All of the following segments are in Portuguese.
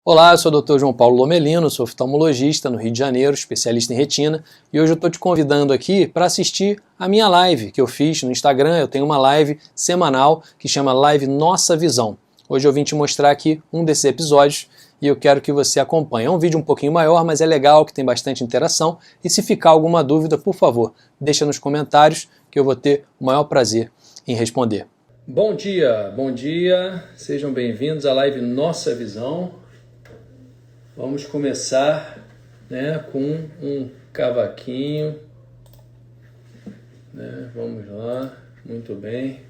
Olá, eu sou o Dr. João Paulo Lomelino, sou oftalmologista no Rio de Janeiro, especialista em retina, e hoje eu estou te convidando aqui para assistir a minha live que eu fiz no Instagram. Eu tenho uma live semanal que chama Live Nossa Visão. Hoje eu vim te mostrar aqui um desses episódios e eu quero que você acompanhe. É um vídeo um pouquinho maior, mas é legal, que tem bastante interação, e se ficar alguma dúvida, por favor, deixa nos comentários que eu vou ter o maior prazer em responder. Bom dia, sejam bem-vindos à Live Nossa Visão. Vamos começar, com um cavaquinho, Vamos lá, muito bem.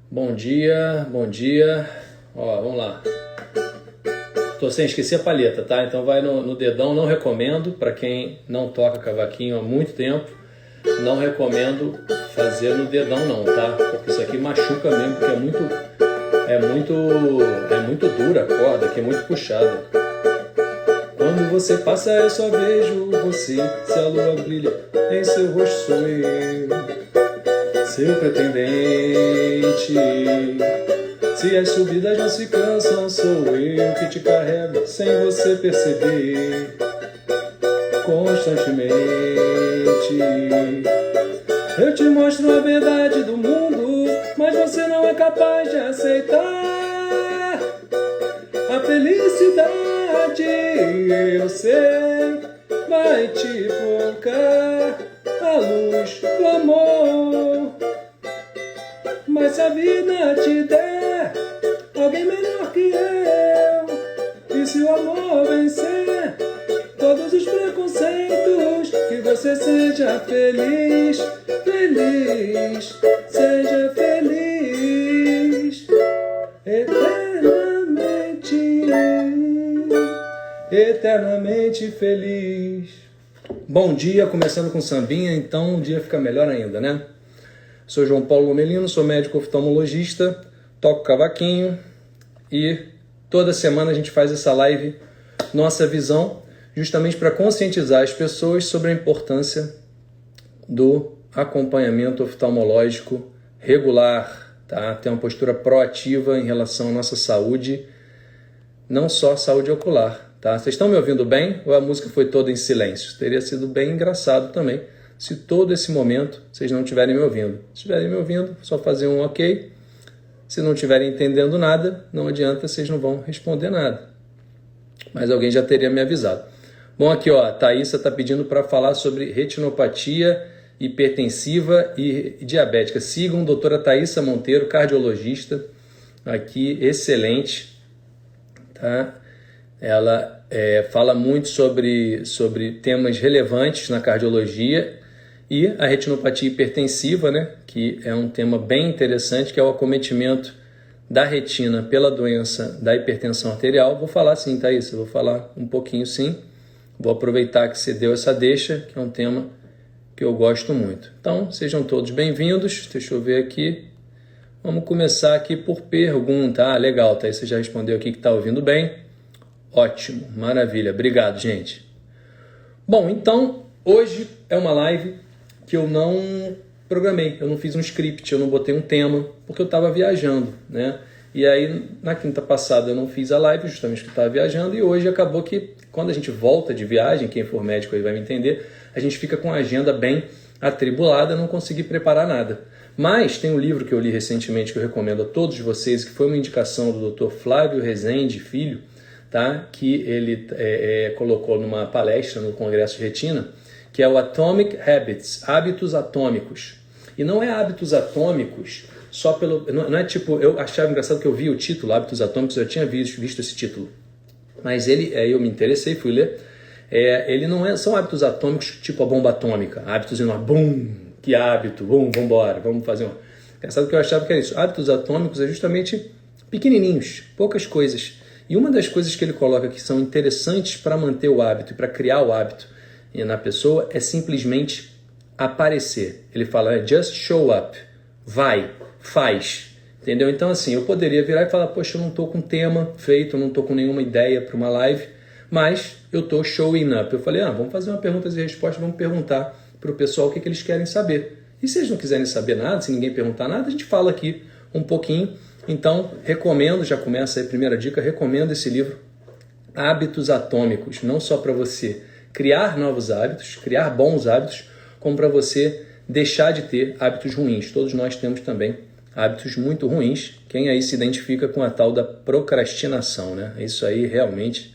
Bom dia. Ó, vamos lá. Tô sem esquecer a palheta, tá? Então vai no dedão, não recomendo, para quem não toca cavaquinho há muito tempo, não recomendo fazer no dedão não, tá? Porque isso aqui machuca mesmo, porque é muito dura a corda, aqui é muito puxada. Quando você passa eu só vejo você, se a lua brilha em seu rosto sou eu, seu pretendente. Se as subidas não se cansam, sou eu que te carrego sem você perceber, constantemente. Eu te mostro a verdade do mundo, mas você não é capaz de aceitar a felicidade. Eu sei, vai te focar a luz do amor. Mas se a vida te der alguém melhor que eu, e se o amor vencer todos os preconceitos, que você seja feliz, seja feliz, eternamente feliz. Bom dia, começando com sambinha, então o dia fica melhor ainda, né? Sou João Paulo Lomelino, sou médico oftalmologista, toco cavaquinho e toda semana a gente faz essa live Nossa Visão, justamente para conscientizar as pessoas sobre a importância do acompanhamento oftalmológico regular, tá? Ter uma postura proativa em relação à nossa saúde, não só saúde ocular. Tá? Vocês estão me ouvindo bem ou a música foi toda em silêncio? Teria sido bem engraçado também se todo esse momento vocês não estiverem me ouvindo. Se estiverem me ouvindo, só fazer um ok. Se não estiverem entendendo nada, não adianta, vocês não vão responder nada. Mas alguém já teria me avisado. Bom, aqui ó, a Thaísa está pedindo para falar sobre retinopatia hipertensiva e diabética. Sigam a doutora Thaísa Monteiro, cardiologista, aqui, excelente, tá? Ela fala muito sobre temas relevantes na cardiologia e a retinopatia hipertensiva, que é um tema bem interessante, que é o acometimento da retina pela doença da hipertensão arterial. Vou falar sim, Thaís, eu vou falar um pouquinho sim. Vou aproveitar que você deu essa deixa, que é um tema que eu gosto muito. Então, sejam todos bem-vindos. Deixa eu ver aqui. Vamos começar aqui por pergunta. Ah, legal, Thaís, você já respondeu aqui que está ouvindo bem. Ótimo, maravilha, obrigado, gente. Bom, então, hoje é uma live que eu não programei, eu não fiz um script, eu não botei um tema, porque eu estava viajando, E aí, na quinta passada eu não fiz a live, justamente porque eu estava viajando, e hoje acabou que, quando a gente volta de viagem, quem for médico aí vai me entender, a gente fica com a agenda bem atribulada, não consegui preparar nada. Mas tem um livro que eu li recentemente, que eu recomendo a todos vocês, que foi uma indicação do Dr. Flávio Rezende Filho, tá? Que ele colocou numa palestra no Congresso de Retina, que é o Atomic Habits, hábitos atômicos. E não é hábitos atômicos só pelo... Não é tipo... Eu achava engraçado que eu vi o título, hábitos atômicos, eu tinha visto esse título. Mas eu me interessei, fui ler. Ele não são hábitos atômicos tipo a bomba atômica. Hábitos enormes, bum, que hábito, bum, vambora, vamos fazer um... Engraçado que eu achava que era isso. Hábitos atômicos é justamente pequenininhos, poucas coisas. E uma das coisas que ele coloca que são interessantes para manter o hábito e para criar o hábito na pessoa é simplesmente aparecer. Ele fala, just show up, vai, faz, entendeu? Então assim, eu poderia virar e falar, poxa, eu não estou com tema feito, eu não estou com nenhuma ideia para uma live, mas eu estou showing up. Eu falei, vamos fazer uma perguntas e respostas, vamos perguntar para o pessoal o que eles querem saber. E se eles não quiserem saber nada, se ninguém perguntar nada, a gente fala aqui um pouquinho. Então, recomendo, já começa aí a primeira dica, recomendo esse livro hábitos atômicos, não só para você criar novos hábitos, criar bons hábitos, como para você deixar de ter hábitos ruins. Todos nós temos também hábitos muito ruins. Quem aí se identifica com a tal da procrastinação, né? Isso aí realmente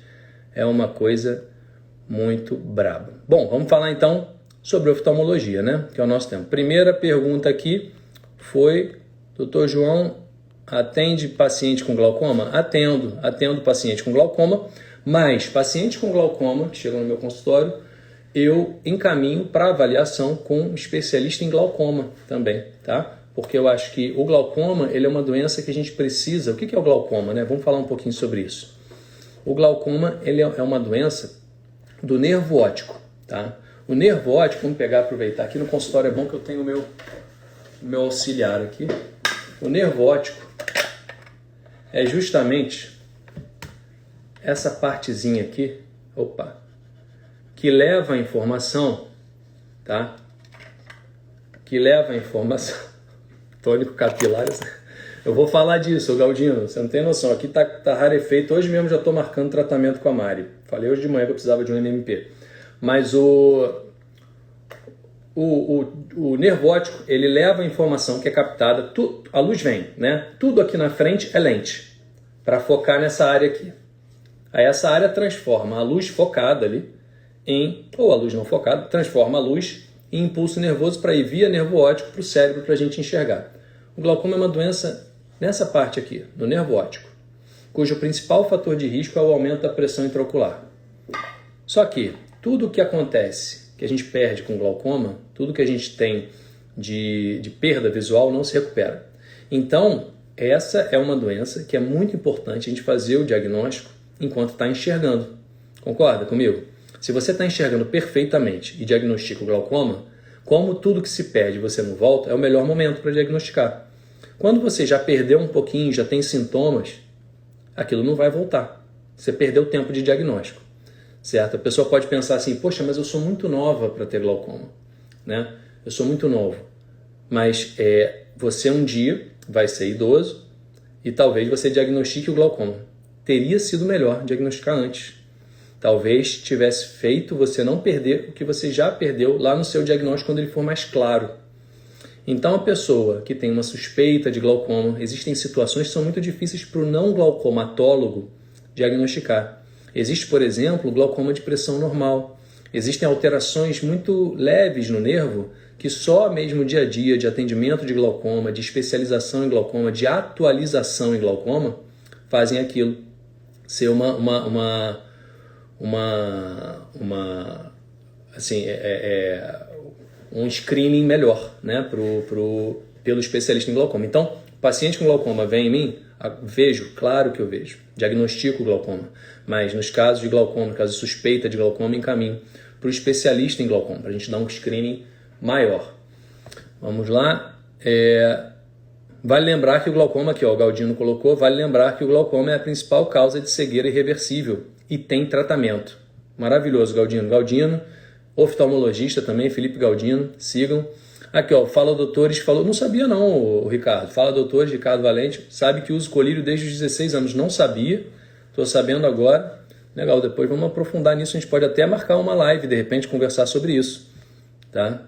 é uma coisa muito braba. Bom, vamos falar então sobre oftalmologia, né? Que é o nosso tema. Primeira pergunta aqui foi: Dr. João, atende paciente com glaucoma? Atendo paciente com glaucoma, mas paciente com glaucoma que chegam no meu consultório, eu encaminho para avaliação com um especialista em glaucoma também, tá? Porque eu acho que o glaucoma, ele é uma doença que a gente precisa. O que é o glaucoma, né? Vamos falar um pouquinho sobre isso. O glaucoma, ele é uma doença do nervo óptico, tá? O nervo óptico, vamos aproveitar aqui no consultório, é bom que eu tenho o meu auxiliar aqui. O nervo óptico é justamente essa partezinha aqui, que leva a informação, tá? Que leva a informação, tônico capilar, eu vou falar disso, Galdino, você não tem noção, aqui tá rarefeito, hoje mesmo já estou marcando tratamento com a Mari, falei hoje de manhã que eu precisava de um NMP, mas o nervo óptico, ele leva a informação que é captada, a luz vem, né? Tudo aqui na frente é lente, para focar nessa área aqui. Aí essa área transforma a luz focada ali ou a luz não focada, transforma a luz em impulso nervoso para ir via nervo óptico para o cérebro para a gente enxergar. O glaucoma é uma doença nessa parte aqui, do nervo óptico, cujo principal fator de risco é o aumento da pressão intraocular. Só que tudo o que acontece, que a gente perde com glaucoma, tudo que a gente tem de perda visual não se recupera. Então, essa é uma doença que é muito importante a gente fazer o diagnóstico enquanto está enxergando. Concorda comigo? Se você está enxergando perfeitamente e diagnostica o glaucoma, como tudo que se perde você não volta, é o melhor momento para diagnosticar. Quando você já perdeu um pouquinho, já tem sintomas, aquilo não vai voltar. Você perdeu tempo de diagnóstico, certo? A pessoa pode pensar assim, poxa, mas eu sou muito nova para ter glaucoma, né? Eu sou muito novo. Mas você um dia vai ser idoso e talvez você diagnostique o glaucoma. Teria sido melhor diagnosticar antes. Talvez tivesse feito você não perder o que você já perdeu lá no seu diagnóstico quando ele for mais claro. Então a pessoa que tem uma suspeita de glaucoma, existem situações que são muito difíceis para o não glaucomatólogo diagnosticar. Existe, por exemplo, glaucoma de pressão normal. Existem alterações muito leves no nervo que só mesmo o dia a dia de atendimento de glaucoma, de especialização em glaucoma, de atualização em glaucoma, fazem aquilo ser um screening melhor, né, pelo especialista em glaucoma. Então, o paciente com glaucoma vem em mim, vejo, claro que eu vejo, diagnostico o glaucoma, mas nos casos de glaucoma, no caso de suspeita de glaucoma, encaminho para o especialista em glaucoma, para a gente dar um screening maior. Vamos lá. Vale lembrar que o glaucoma, aqui ó, o Galdino colocou, vale lembrar que o glaucoma é a principal causa de cegueira irreversível e tem tratamento. Maravilhoso, Galdino. Galdino, oftalmologista também, Felipe Galdino, sigam. Aqui ó, Fala Doutores, falou, não sabia não, o Ricardo. Fala Doutores, Ricardo Valente, sabe que uso colírio desde os 16 anos. Não sabia, estou sabendo agora. Legal, depois vamos aprofundar nisso, a gente pode até marcar uma live, de repente conversar sobre isso, tá?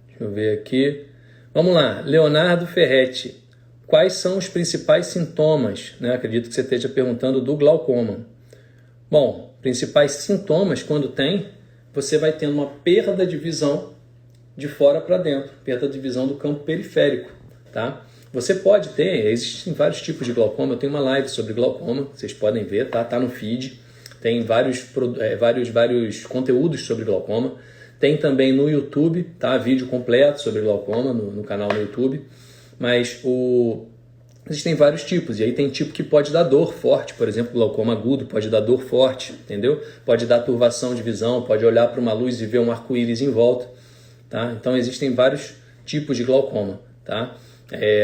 Deixa eu ver aqui. Vamos lá, Leonardo Ferretti. Quais são os principais sintomas, né? Acredito que você esteja perguntando do glaucoma. Bom, principais sintomas, quando tem, você vai tendo uma perda de visão de fora para dentro, perda de visão do campo periférico, tá? Você pode ter, existem vários tipos de glaucoma, eu tenho uma live sobre glaucoma, vocês podem ver, tá? Tá no feed, tem vários conteúdos sobre glaucoma. Tem também no YouTube, tá? Vídeo completo sobre glaucoma no canal no YouTube. Mas existem vários tipos. E aí tem tipo que pode dar dor forte. Por exemplo, glaucoma agudo pode dar dor forte, entendeu? Pode dar turvação de visão, pode olhar para uma luz e ver um arco-íris em volta, tá? Então existem vários tipos de glaucoma, tá?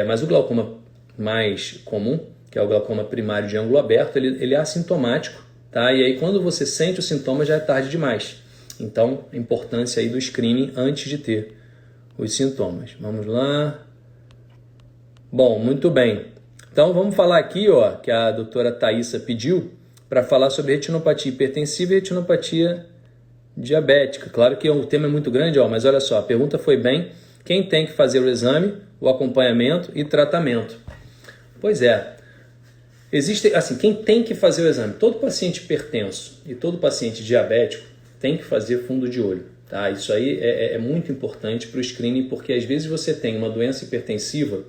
Mas o glaucoma mais comum, que é o glaucoma primário de ângulo aberto, ele é assintomático, tá? E aí quando você sente os sintomas já é tarde demais. Então, a importância aí do screening antes de ter os sintomas. Vamos lá. Bom, muito bem. Então, vamos falar aqui, ó, que a doutora Thaísa pediu, para falar sobre retinopatia hipertensiva e retinopatia diabética. Claro que o tema é muito grande, mas olha só, a pergunta foi bem, quem tem que fazer o exame, o acompanhamento e tratamento? Pois é, existe, assim, quem tem que fazer o exame? Todo paciente hipertenso e todo paciente diabético tem que fazer fundo de olho. Tá? Isso aí é muito importante para o screening, porque às vezes você tem uma doença hipertensiva,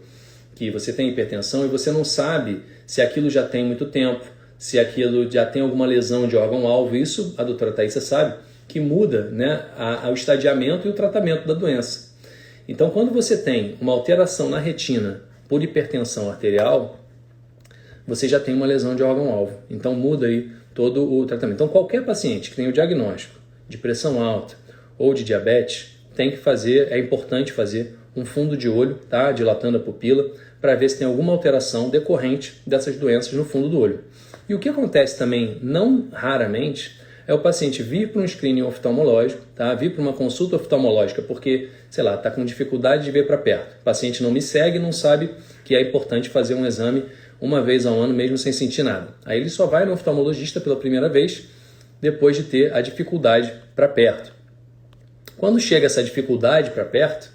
que você tem hipertensão e você não sabe se aquilo já tem muito tempo, se aquilo já tem alguma lesão de órgão-alvo. Isso a doutora Thaisa sabe, que muda, né, o estadiamento e o tratamento da doença. Então, quando você tem uma alteração na retina por hipertensão arterial, você já tem uma lesão de órgão-alvo. Então, muda aí todo o tratamento. Então, qualquer paciente que tem o diagnóstico de pressão alta ou de diabetes, tem que fazer, é importante fazer um fundo de olho, tá, dilatando a pupila, para ver se tem alguma alteração decorrente dessas doenças no fundo do olho. E o que acontece também, não raramente, é o paciente vir para um screening oftalmológico, tá? Vir para uma consulta oftalmológica porque, sei lá, está com dificuldade de ver para perto. O paciente não me segue, não sabe que é importante fazer um exame uma vez ao ano, mesmo sem sentir nada. Aí ele só vai no oftalmologista pela primeira vez, depois de ter a dificuldade para perto. Quando chega essa dificuldade para perto,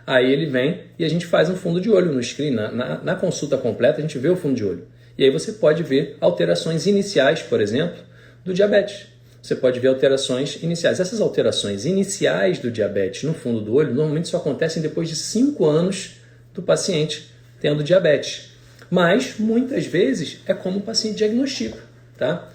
aí ele vem e a gente faz um fundo de olho no screening. Na consulta completa, a gente vê o fundo de olho. E aí você pode ver alterações iniciais, por exemplo, do diabetes. Você pode ver alterações iniciais. Essas alterações iniciais do diabetes no fundo do olho normalmente só acontecem depois de 5 anos do paciente tendo diabetes. Mas, muitas vezes, é como o paciente diagnostica. Tá?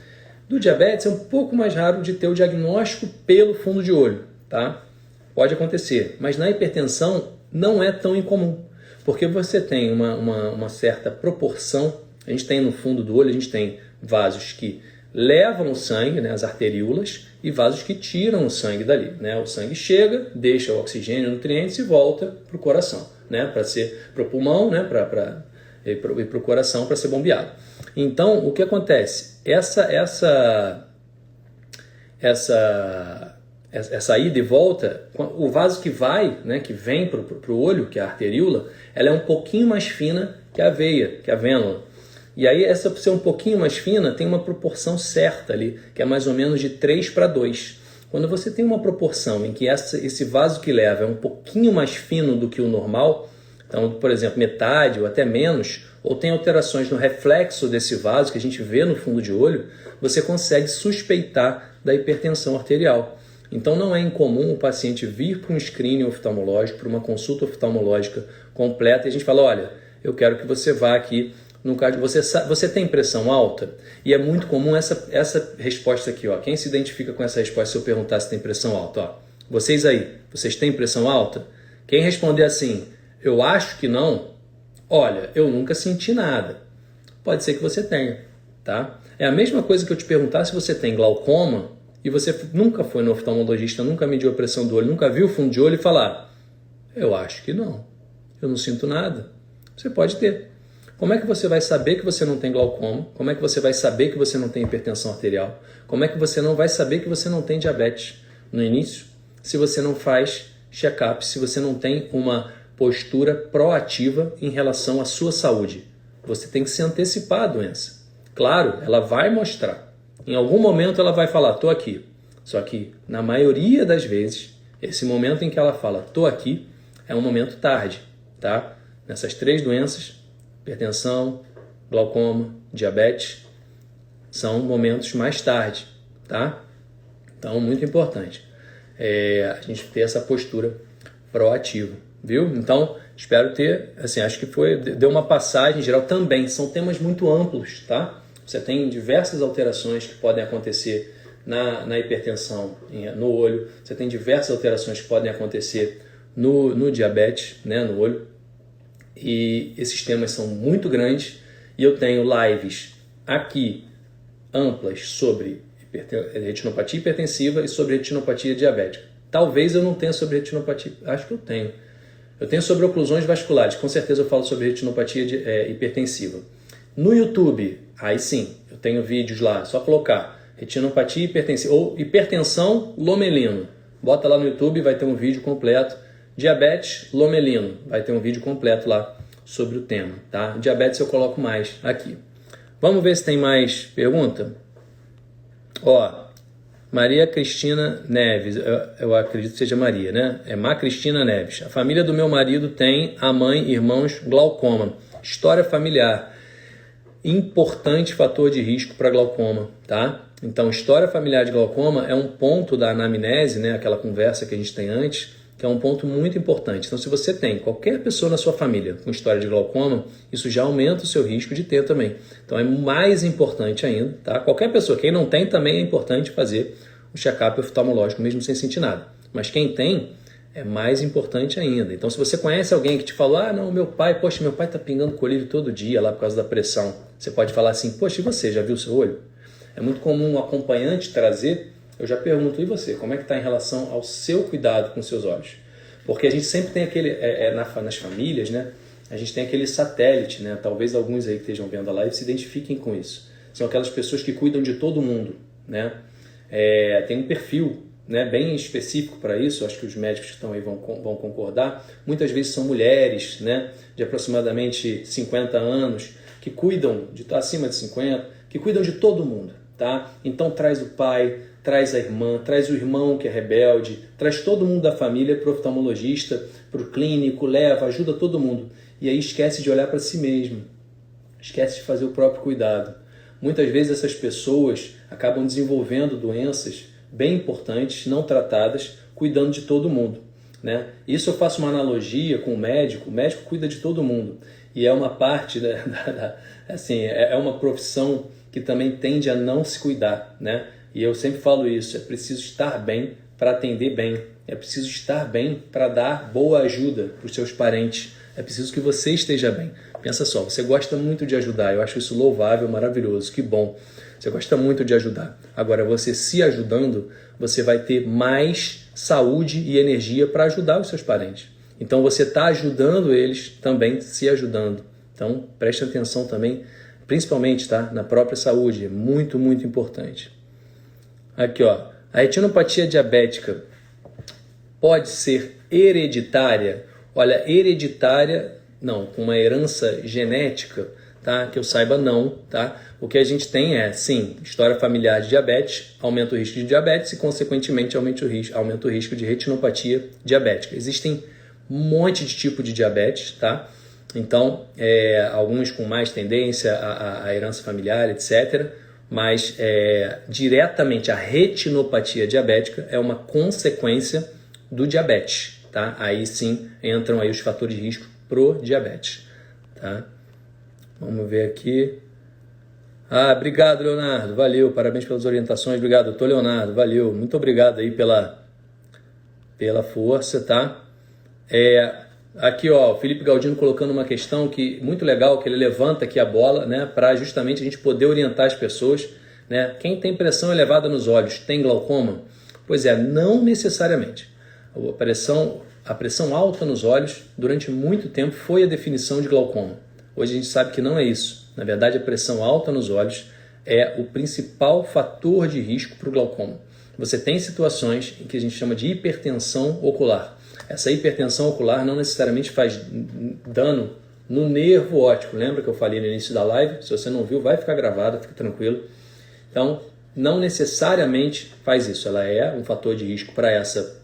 Do diabetes é um pouco mais raro de ter o diagnóstico pelo fundo de olho. Tá? Pode acontecer, mas na hipertensão não é tão incomum. Porque você tem uma certa proporção, a gente tem no fundo do olho, a gente tem vasos que levam o sangue, né, as arteríolas, e vasos que tiram o sangue dali. Né? O sangue chega, deixa o oxigênio, nutrientes e volta para o coração, né, para o pulmão, né, e para o coração para ser bombeado. Então, o que acontece? Essa ida e volta, o vaso que vai, né, que vem para o olho, que é a arteríola, ela é um pouquinho mais fina que a veia, que a vênula. E aí, essa por ser um pouquinho mais fina, tem uma proporção certa ali, que é mais ou menos de 3:2. Quando você tem uma proporção em que esse vaso que leva é um pouquinho mais fino do que o normal, então, por exemplo, metade ou até menos, ou tem alterações no reflexo desse vaso que a gente vê no fundo de olho, você consegue suspeitar da hipertensão arterial. Então, não é incomum o paciente vir para um screening oftalmológico, para uma consulta oftalmológica completa, e a gente fala, olha, eu quero que você vá aqui. No caso, você tem pressão alta? E é muito comum essa resposta aqui. Ó. Quem se identifica com essa resposta se eu perguntar se tem pressão alta? Ó, vocês aí, vocês têm pressão alta? Quem responder assim, eu acho que não, olha, eu nunca senti nada. Pode ser que você tenha. Tá? É a mesma coisa que eu te perguntar se você tem glaucoma e você nunca foi no oftalmologista, nunca mediu a pressão do olho, nunca viu o fundo de olho e falar, eu acho que não, eu não sinto nada. Você pode ter. Como é que você vai saber que você não tem glaucoma? Como é que você vai saber que você não tem hipertensão arterial? Como é que você não vai saber que você não tem diabetes no início? Se você não faz check-up, se você não tem uma postura proativa em relação à sua saúde. Você tem que se antecipar à doença. Claro, ela vai mostrar. Em algum momento ela vai falar, tô aqui. Só que, na maioria das vezes, esse momento em que ela fala, tô aqui, é um momento tarde. Tá? Nessas 3 doenças, hipertensão, glaucoma, diabetes, são momentos mais tarde, tá? Então, muito importante a gente ter essa postura proativa, viu? Então, espero ter, assim, acho que deu uma passagem em geral também, são temas muito amplos, tá? Você tem diversas alterações que podem acontecer na hipertensão no olho, você tem diversas alterações que podem acontecer no diabetes, né, no olho. E esses temas são muito grandes e eu tenho lives aqui amplas sobre retinopatia hipertensiva e sobre retinopatia diabética. Talvez eu não tenha sobre retinopatia, acho que eu tenho. Eu tenho sobre oclusões vasculares, com certeza eu falo sobre retinopatia hipertensiva. No YouTube, aí sim, eu tenho vídeos lá, só colocar retinopatia hipertensiva ou hipertensão lomelino. Bota lá no YouTube, vai ter um vídeo completo. Diabetes lomelino, vai ter um vídeo completo lá sobre o tema, tá? Diabetes eu coloco mais aqui. Vamos ver se tem mais pergunta? Ó, Maria Cristina Neves, eu acredito que seja Maria, né? É Má Cristina Neves. A família do meu marido tem a mãe, irmãos, glaucoma. História familiar. Importante fator de risco para glaucoma, tá? Então, história familiar de glaucoma é um ponto da anamnese, né? Aquela conversa que a gente tem antes, que é um ponto muito importante. Então, se você tem qualquer pessoa na sua família com história de glaucoma, isso já aumenta o seu risco de ter também. Então, é mais importante ainda, tá? Qualquer pessoa, quem não tem também é importante fazer o check-up oftalmológico, mesmo sem sentir nada. Mas quem tem, é mais importante ainda. Então, se você conhece alguém que te falou, não, meu pai tá pingando colírio todo dia lá por causa da pressão. Você pode falar assim, poxa, e você, já viu o seu olho? É muito comum um acompanhante trazer. Eu já pergunto, e você, como é que está em relação ao seu cuidado com seus olhos? Porque a gente sempre tem aquele, nas famílias, né? A gente tem aquele satélite, né? Talvez alguns aí que estejam vendo a live se identifiquem com isso. São aquelas pessoas que cuidam de todo mundo, né? Tem um perfil, né, bem específico para isso, acho que os médicos que estão aí vão concordar. Muitas vezes são mulheres, né, de aproximadamente 50 anos, que cuidam, acima de 50, que cuidam de todo mundo, tá? Então traz o pai, traz a irmã, traz o irmão que é rebelde, traz todo mundo da família para o oftalmologista, para o clínico, leva, ajuda todo mundo. E aí esquece de olhar para si mesmo, esquece de fazer o próprio cuidado. Muitas vezes essas pessoas acabam desenvolvendo doenças bem importantes, não tratadas, cuidando de todo mundo, né? Isso eu faço uma analogia com o médico cuida de todo mundo. E é uma parte, assim, é uma profissão que também tende a não se cuidar, né? E eu sempre falo isso, é preciso estar bem para atender bem, é preciso estar bem para dar boa ajuda para os seus parentes, é preciso que você esteja bem. Pensa só, você gosta muito de ajudar, eu acho isso louvável, maravilhoso, que bom. Você gosta muito de ajudar. Agora, você se ajudando, você vai ter mais saúde e energia para ajudar os seus parentes. Então, você está ajudando eles também se ajudando. Então, preste atenção também, principalmente, tá, na própria saúde. É muito, muito importante. Aqui, ó. A retinopatia diabética pode ser hereditária? Olha, hereditária, não, com uma herança genética, tá? Que eu saiba, não, tá? O que a gente tem é, sim, história familiar de diabetes, aumenta o risco de diabetes e, consequentemente, aumenta o risco de retinopatia diabética. Existem um monte de tipo de diabetes, tá? Então, alguns com mais tendência à herança familiar, etc. Mas, diretamente, a retinopatia diabética é uma consequência do diabetes, tá? Aí, sim, entram aí os fatores de risco pro diabetes, tá? Vamos ver aqui. Obrigado, Leonardo. Valeu, parabéns pelas orientações. Obrigado, doutor Leonardo. Valeu, muito obrigado aí pela força, tá? Aqui, ó, o Felipe Galdino colocando uma questão que muito legal, que ele levanta aqui a bola, né, para justamente a gente poder orientar as pessoas, né? Quem tem pressão elevada nos olhos tem glaucoma? Pois é, não necessariamente. A pressão alta nos olhos, durante muito tempo, foi a definição de glaucoma. Hoje a gente sabe que não é isso. Na verdade, a pressão alta nos olhos é o principal fator de risco para o glaucoma. Você tem situações em que a gente chama de hipertensão ocular. Essa hipertensão ocular não necessariamente faz dano no nervo óptico. Lembra que eu falei no início da live? Se você não viu, vai ficar gravado, fica tranquilo. Então, não necessariamente faz isso. Ela é um fator de risco para essa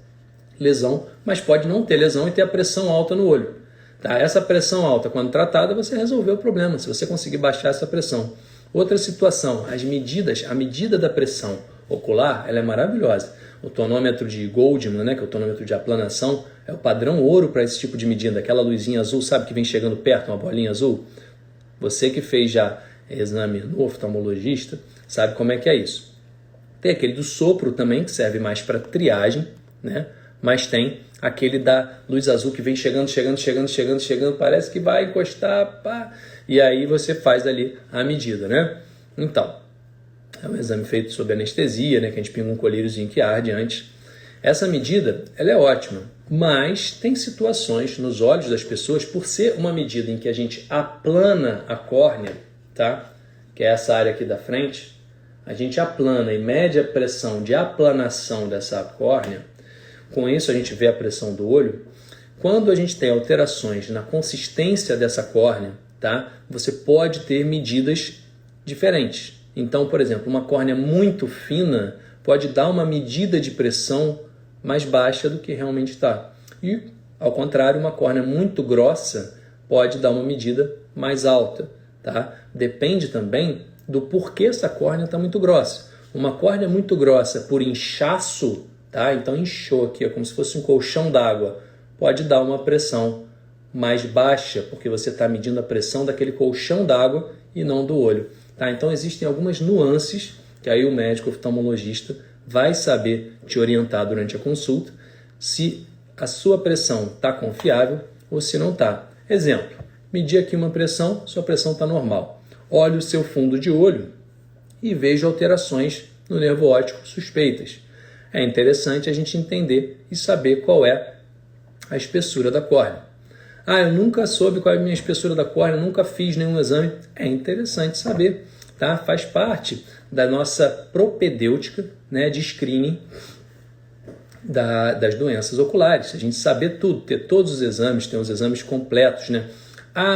lesão, mas pode não ter lesão e ter a pressão alta no olho. Tá? Essa pressão alta, quando tratada, você resolveu o problema, se você conseguir baixar essa pressão. Outra situação, a medida da pressão ocular, ela é maravilhosa. O tonômetro de Goldman, né, que é o tonômetro de aplanação, é o padrão ouro para esse tipo de medida. Aquela luzinha azul, sabe, que vem chegando perto, uma bolinha azul? Você que fez já exame no oftalmologista, sabe como é que é isso. Tem aquele do sopro também, que serve mais para triagem, né? Mas tem aquele da luz azul que vem chegando, parece que vai encostar, pá, e aí você faz ali a medida, né? Então, é um exame feito sob anestesia, né, que a gente pinga um colíriozinho que arde antes. Essa medida, ela é ótima, mas tem situações nos olhos das pessoas, por ser uma medida em que a gente aplana a córnea, tá? Que é essa área aqui da frente, a gente aplana e mede a pressão de aplanação dessa córnea. Com isso a gente vê a pressão do olho. Quando a gente tem alterações na consistência dessa córnea, tá? Você pode ter medidas diferentes. Então, por exemplo, uma córnea muito fina pode dar uma medida de pressão mais baixa do que realmente está. E, ao contrário, uma córnea muito grossa pode dar uma medida mais alta. Tá? Depende também do porquê essa córnea está muito grossa. Uma córnea muito grossa por inchaço, tá? Então inchou aqui, é como se fosse um colchão d'água, pode dar uma pressão mais baixa, porque você está medindo a pressão daquele colchão d'água e não do olho. Tá? Então existem algumas nuances que aí o médico oftalmologista vai saber te orientar durante a consulta se a sua pressão está confiável ou se não está. Exemplo, medir aqui uma pressão, sua pressão está normal. Olhe o seu fundo de olho e veja alterações no nervo óptico suspeitas. É interessante a gente entender e saber qual é a espessura da córnea. Eu nunca soube qual é a minha espessura da córnea, nunca fiz nenhum exame. É interessante saber, tá? Faz parte da nossa propedêutica, né, de screening das doenças oculares. A gente saber tudo, ter todos os exames, ter os exames completos, né?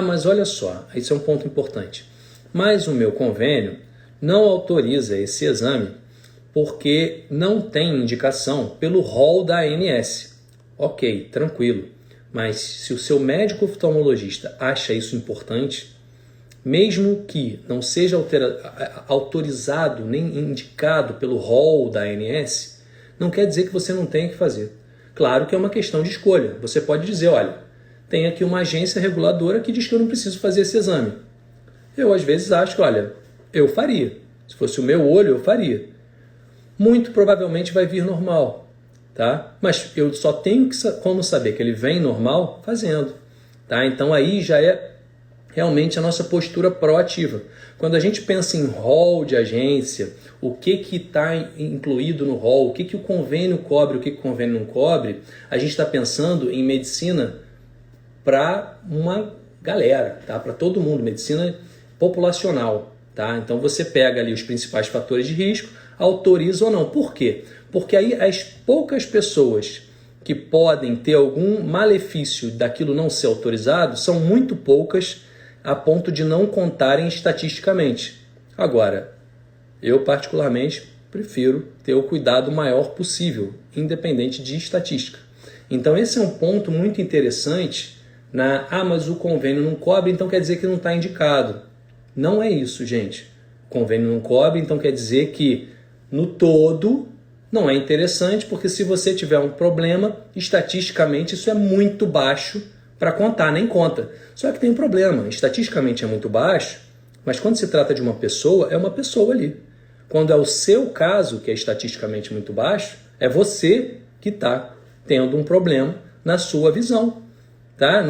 Mas olha só, esse é um ponto importante. Mas o meu convênio não autoriza esse exame porque não tem indicação pelo rol da ANS. Ok, tranquilo. Mas se o seu médico oftalmologista acha isso importante, mesmo que não seja autorizado nem indicado pelo rol da ANS, não quer dizer que você não tenha que fazer. Claro que é uma questão de escolha. Você pode dizer, olha, tem aqui uma agência reguladora que diz que eu não preciso fazer esse exame. Eu às vezes acho que, olha, eu faria. Se fosse o meu olho, eu faria. Muito provavelmente vai vir normal, tá? Mas eu só tenho como saber que ele vem normal fazendo, tá? Então aí já é realmente a nossa postura proativa. Quando a gente pensa em rol de agência, o que está incluído no rol, o que o convênio cobre, o que o convênio não cobre, a gente está pensando em medicina para uma galera, tá? Para todo mundo, medicina populacional, tá? Então você pega ali os principais fatores de risco, autoriza ou não. Por quê? Porque aí as poucas pessoas que podem ter algum malefício daquilo não ser autorizado são muito poucas a ponto de não contarem estatisticamente. Agora, eu particularmente prefiro ter o cuidado maior possível, independente de estatística. Então esse é um ponto muito interessante mas o convênio não cobre, então quer dizer que não está indicado. Não é isso, gente. O convênio não cobre, então quer dizer que no todo não é interessante, porque se você tiver um problema, estatisticamente isso é muito baixo para contar, nem conta. Só que tem um problema, estatisticamente é muito baixo, mas quando se trata de uma pessoa, é uma pessoa ali. Quando é o seu caso, que é estatisticamente muito baixo, é você que está tendo um problema na sua visão. Tá?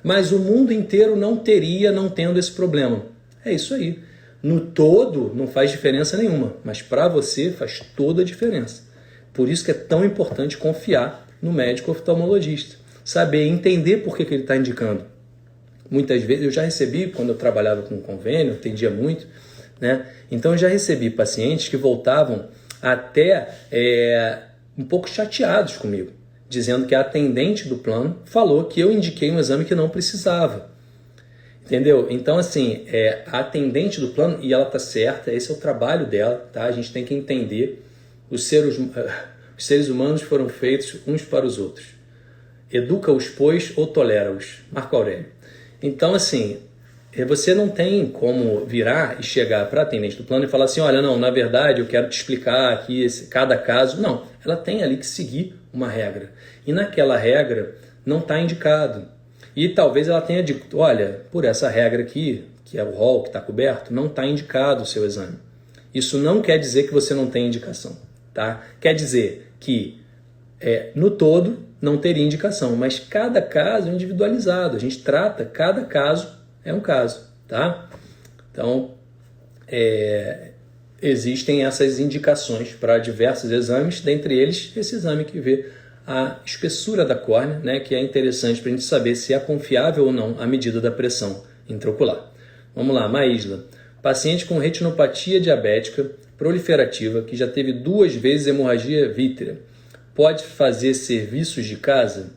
Mas o mundo inteiro não tendo esse problema. É isso aí. No todo não faz diferença nenhuma, mas para você faz toda a diferença. Por isso que é tão importante confiar no médico oftalmologista. Saber, entender por que ele está indicando. Muitas vezes, eu já recebi, quando eu trabalhava com convênio, atendia muito, né? Então eu já recebi pacientes que voltavam até um pouco chateados comigo, dizendo que a atendente do plano falou que eu indiquei um exame que não precisava. Entendeu? Então, assim, a atendente do plano, e ela está certa, esse é o trabalho dela, tá? A gente tem que entender, os seres humanos foram feitos uns para os outros. Educa-os, pois, ou tolera-os. Marco Aurélio. Então, assim, você não tem como virar e chegar para a atendente do plano e falar assim, olha, não, na verdade eu quero te explicar aqui cada caso. Não, ela tem ali que seguir uma regra. E naquela regra não está indicado. E talvez ela tenha dito, olha, por essa regra aqui, que é o rol que está coberto, não está indicado o seu exame. Isso não quer dizer que você não tem indicação, tá? Quer dizer que no todo não teria indicação, mas cada caso é individualizado. A gente trata, cada caso é um caso, tá? Então, existem essas indicações para diversos exames, dentre eles esse exame que vê a espessura da córnea, né, que é interessante para a gente saber se é confiável ou não a medida da pressão intraocular. Vamos lá, Maísla. Paciente com retinopatia diabética proliferativa que já teve 2 vezes hemorragia vítrea. Pode fazer serviços de casa?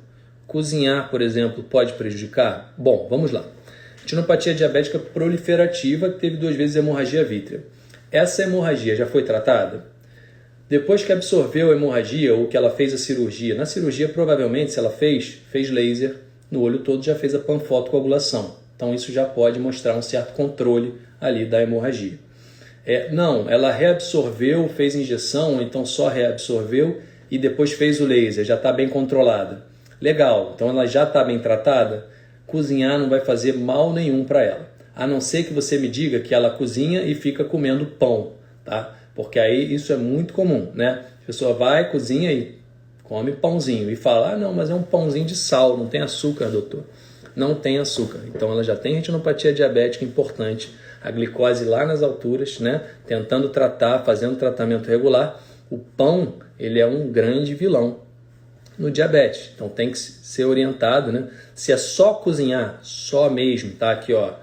Cozinhar, por exemplo, pode prejudicar? Bom, vamos lá. Retinopatia diabética proliferativa que teve 2 vezes hemorragia vítrea. essa hemorragia já foi tratada? Depois que absorveu a hemorragia ou que ela fez a cirurgia, na cirurgia provavelmente se ela fez laser no olho todo, já fez a panfotocoagulação. Então isso já pode mostrar um certo controle ali da hemorragia. Não, ela reabsorveu, fez injeção, ou então só reabsorveu e depois fez o laser, já está bem controlada. Legal, então ela já está bem tratada, cozinhar não vai fazer mal nenhum para ela. A não ser que você me diga que ela cozinha e fica comendo pão, tá? Porque aí isso é muito comum, né? A pessoa vai, cozinha e come pãozinho e fala, não, mas é um pãozinho de sal, não tem açúcar, doutor. Não tem açúcar. Então ela já tem retinopatia diabética importante, a glicose lá nas alturas, né? Tentando tratar, fazendo tratamento regular. O pão, ele é um grande vilão no diabetes. Então tem que ser orientado, né? Se é só cozinhar, só mesmo, tá? Aqui, ó,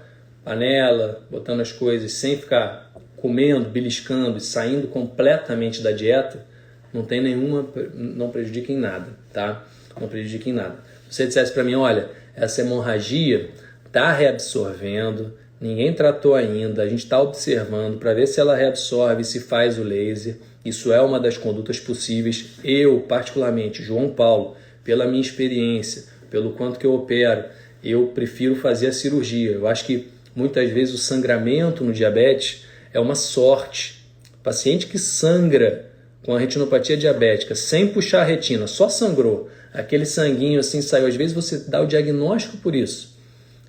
panela, botando as coisas sem ficar comendo, beliscando e saindo completamente da dieta, não tem nenhuma, não prejudica em nada, tá? Não prejudica em nada. Se você dissesse para mim, olha, essa hemorragia tá reabsorvendo, ninguém tratou ainda, a gente está observando para ver se ela reabsorve, se faz o laser. Isso é uma das condutas possíveis. Eu, particularmente, João Paulo, pela minha experiência, pelo quanto que eu opero, eu prefiro fazer a cirurgia. Eu acho que muitas vezes o sangramento no diabetes é uma sorte. O paciente que sangra com a retinopatia diabética sem puxar a retina, só sangrou, aquele sanguinho assim saiu, às vezes você dá o diagnóstico por isso.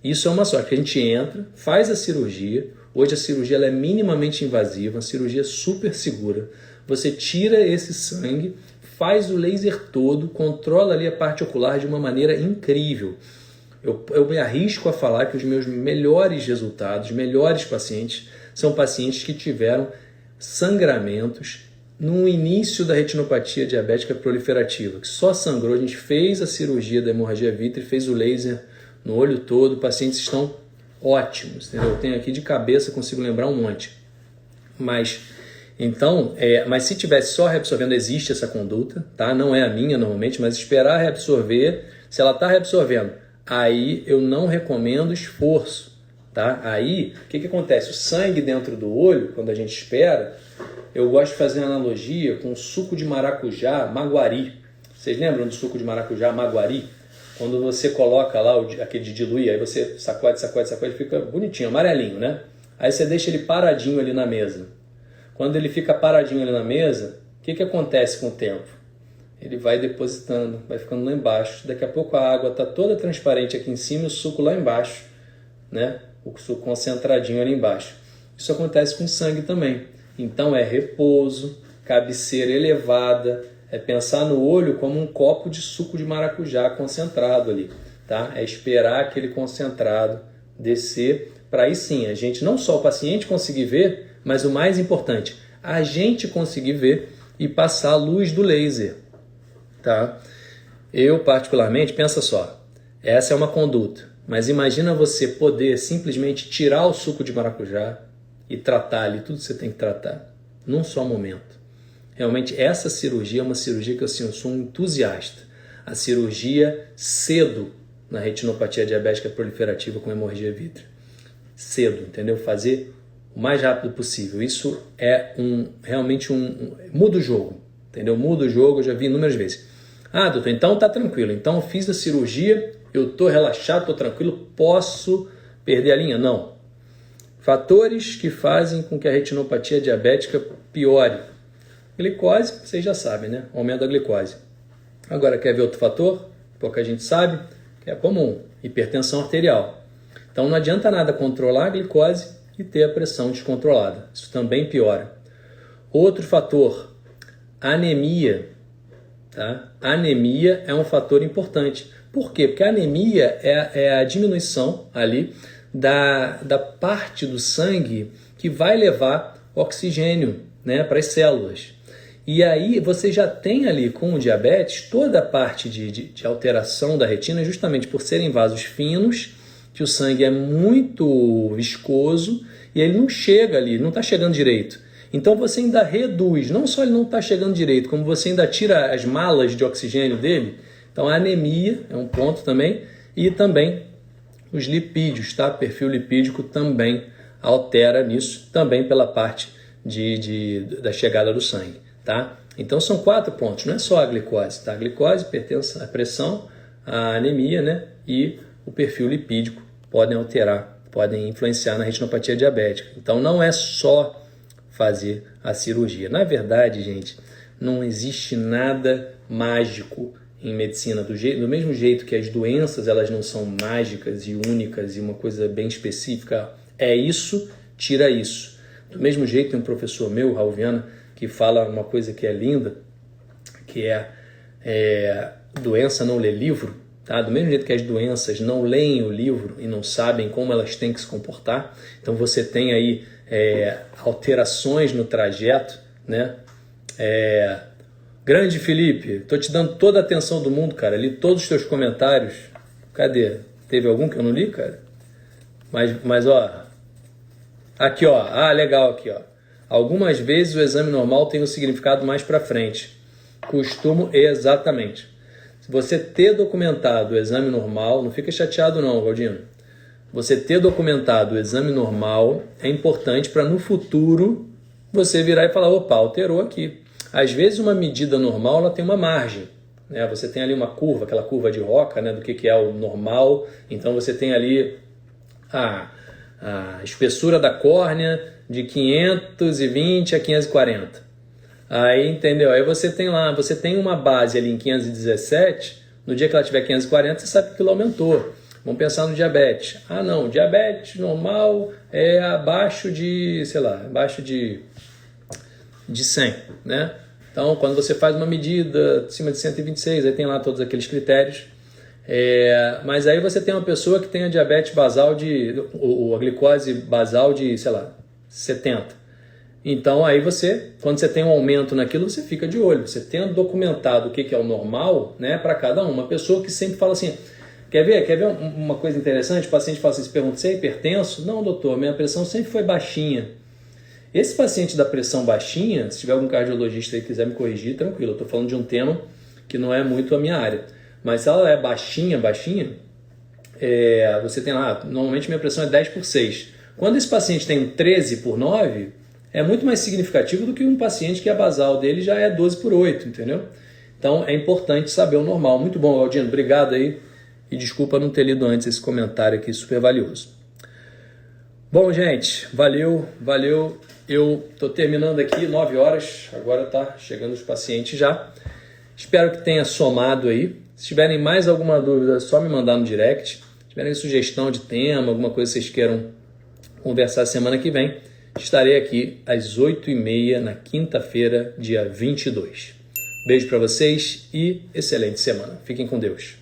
Isso é uma sorte, que a gente entra, faz a cirurgia. Hoje a cirurgia ela é minimamente invasiva, uma cirurgia super segura. Você tira esse sangue, faz o laser todo, controla ali a parte ocular de uma maneira incrível. Eu me arrisco a falar que os meus melhores resultados, melhores pacientes, são pacientes que tiveram sangramentos no início da retinopatia diabética proliferativa, que só sangrou, a gente fez a cirurgia da hemorragia vítrea, fez o laser no olho todo, pacientes estão ótimos, entendeu? Eu tenho aqui de cabeça, consigo lembrar um monte. Mas se tivesse só reabsorvendo, existe essa conduta, tá? Não é a minha normalmente, mas esperar reabsorver, se ela está reabsorvendo, aí eu não recomendo esforço, tá? Aí, o que acontece? O sangue dentro do olho, quando a gente espera, eu gosto de fazer uma analogia com o suco de maracujá maguari. Vocês lembram do suco de maracujá maguari? Quando você coloca lá aquele de diluir, aí você sacode, fica bonitinho, amarelinho, né? Aí você deixa ele paradinho ali na mesa. Quando ele fica paradinho ali na mesa, o que acontece com o tempo? Ele vai depositando, vai ficando lá embaixo. Daqui a pouco a água está toda transparente aqui em cima e o suco lá embaixo, né? O suco concentradinho ali embaixo. Isso acontece com o sangue também. Então é repouso, cabeceira elevada, é pensar no olho como um copo de suco de maracujá concentrado ali, tá? É esperar aquele concentrado descer para aí sim, a gente, não só o paciente conseguir ver, mas o mais importante, a gente conseguir ver e passar a luz do laser, tá? Eu particularmente, pensa só, essa é uma conduta, mas imagina você poder simplesmente tirar o suco de maracujá e tratar ali tudo que você tem que tratar, num só momento. Realmente, essa cirurgia é uma cirurgia que assim, eu sou um entusiasta. A cirurgia cedo na retinopatia diabética proliferativa com hemorragia vítrea. Cedo, entendeu? Fazer o mais rápido possível. Isso é realmente muda o jogo, entendeu? Muda o jogo, eu já vi inúmeras vezes. Ah, doutor, então tá tranquilo. Então eu fiz a cirurgia, eu tô relaxado, tô tranquilo, posso perder a linha? Não. Fatores que fazem com que a retinopatia diabética piore. Glicose, vocês já sabem, né? Aumento da glicose. Agora, quer ver outro fator? Pouca gente sabe, que é comum, hipertensão arterial. Então não adianta nada controlar a glicose e ter a pressão descontrolada. Isso também piora. Outro fator, anemia. Tá? Anemia é um fator importante. Por quê? Porque a anemia é a diminuição ali da parte do sangue que vai levar oxigênio, né, para as células. E aí você já tem ali com o diabetes toda a parte de alteração da retina, justamente por serem vasos finos, que o sangue é muito viscoso e ele não chega ali, não está chegando direito. Então você ainda reduz, não só ele não está chegando direito, como você ainda tira as malas de oxigênio dele. Então a anemia é um ponto também, e também os lipídios, tá? Perfil lipídico também altera nisso, também pela parte da chegada do sangue, tá? Então são 4 pontos, não é só a glicose, tá? A glicose, hipertensão, a pressão, a anemia, né? E o perfil lipídico podem alterar, podem influenciar na retinopatia diabética. Então não é só fazer a cirurgia. Na verdade, gente, não existe nada mágico em medicina. Do mesmo jeito que as doenças elas não são mágicas e únicas e uma coisa bem específica, é isso, tira isso. Do mesmo jeito tem um professor meu, Raul Viana, que fala uma coisa que é linda, que é doença não lê livro. Tá? Do mesmo jeito que as doenças não leem o livro e não sabem como elas têm que se comportar, então você tem aí alterações no trajeto, né? Grande Felipe, tô te dando toda a atenção do mundo, cara. Li todos os teus comentários. Cadê? Teve algum que eu não li, cara? Mas ó, aqui ó, legal aqui ó. Algumas vezes o exame normal tem um significado mais para frente. Exatamente. Se você ter documentado o exame normal, não fica chateado não, Galdino. Você ter documentado o exame normal é importante para no futuro você virar e falar, opa, alterou aqui. Às vezes uma medida normal ela tem uma margem, né? Você tem ali uma curva, aquela curva de Roca, né? Do que é o normal. Então você tem ali a espessura da córnea de 520 a 540. Aí, entendeu? Aí você tem uma base ali em 517, no dia que ela tiver 540, você sabe que aquilo aumentou. Vamos pensar no diabetes. Ah, não, diabetes normal é abaixo de, sei lá, abaixo de 100, né? Então, quando você faz uma medida acima de 126, aí tem lá todos aqueles critérios. Mas aí você tem uma pessoa que tem a diabetes basal ou a glicose basal de, sei lá, 70. Então, aí quando você tem um aumento naquilo, você fica de olho. Você tendo documentado o que é o normal, né, para cada um. Uma pessoa que sempre fala assim, quer ver uma coisa interessante? O paciente fala assim, se pergunta, você é hipertenso? Não, doutor, minha pressão sempre foi baixinha. Esse paciente da pressão baixinha, se tiver algum cardiologista aí que quiser me corrigir, tranquilo. Eu estou falando de um tema que não é muito a minha área. Mas se ela é baixinha, você tem lá, normalmente minha pressão é 10/6. Quando esse paciente tem um 13/9, é muito mais significativo do que um paciente que a basal dele já é 12/8, entendeu? Então é importante saber o normal. Muito bom, Aldino, obrigado aí. E desculpa não ter lido antes esse comentário aqui, super valioso. Bom, gente, valeu. Eu estou terminando aqui, 9 horas, agora tá chegando os pacientes já. Espero que tenha somado aí. Se tiverem mais alguma dúvida, é só me mandar no direct. Se tiverem sugestão de tema, alguma coisa que vocês queiram conversar semana que vem, estarei aqui às 8h30 na quinta-feira, dia 22. Beijo para vocês e excelente semana. Fiquem com Deus.